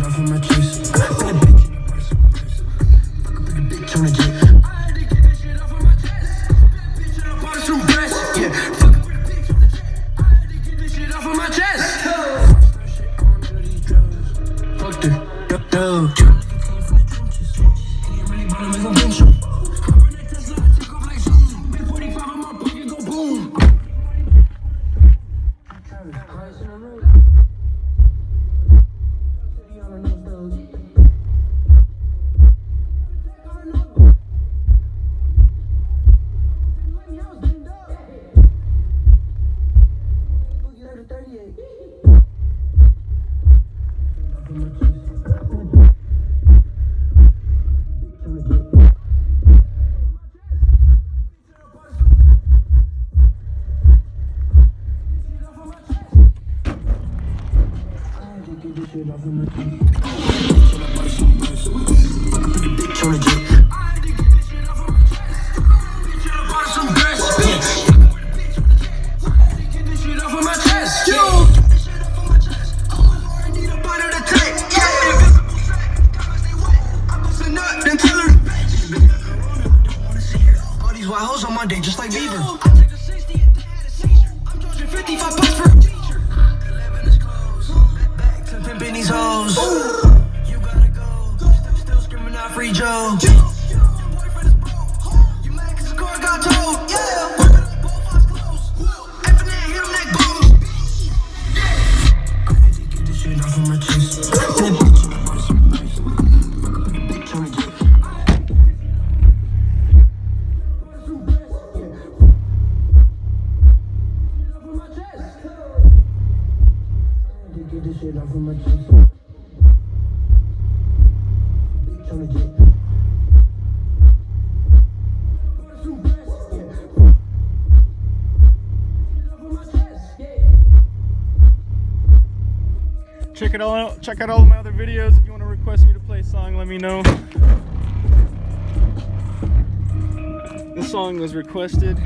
off of my chest. That bitch in the bus. Fuck up like a bitch on a jet. I had to get this shit off of my chest. That bitch in the bottom some breast. Yeah, fuck up with a bitch on the jet. I had to get this shit off of my chest. Start shit on none of these drugs. Fuck the dub. Came from the trenches. He ain't really wanna make him bench him. Hop in that Tesla, I take off like zoom. Big 45 in my pocket, go boom. Travis Christ in the road. City on the nose, though. Get this shit off of my chest. Bitch on the bus, fuck up with a bitch on the jet. I had to get this shit off of my chest. Bitch on the bottom some breast. Yeah, fuck up with a bitch on the jet. I had to get this shit off of my chest. Yo, get this shit off of my chest. Oh, I need a bite of the tank. Yeah, invisible sack. Diamonds they wet. I bust a nut, then tell her to bitch. Don't wanna see her. All these wild hoes on my day, just like Bieber. I took a 60 if they had a seizure. I'm charging 55 bucks for a teacher. 11 is closed. Back to pimping these hoes. You gotta go. Still screaming out free Joe. Your boyfriend is broke. You mad cause the car got towed. Yeah. Whipping up both eyes closed. Effing that, hit him neck bones. I had to get this shit off of my chest. That bitch in the bottom. Fuck up like a bitch on the jet. Get this shit off of my chest. Bitch on the jet. Check it all out. Check out all of my other videos. If you want to request me to play a song, let me know. This song was requested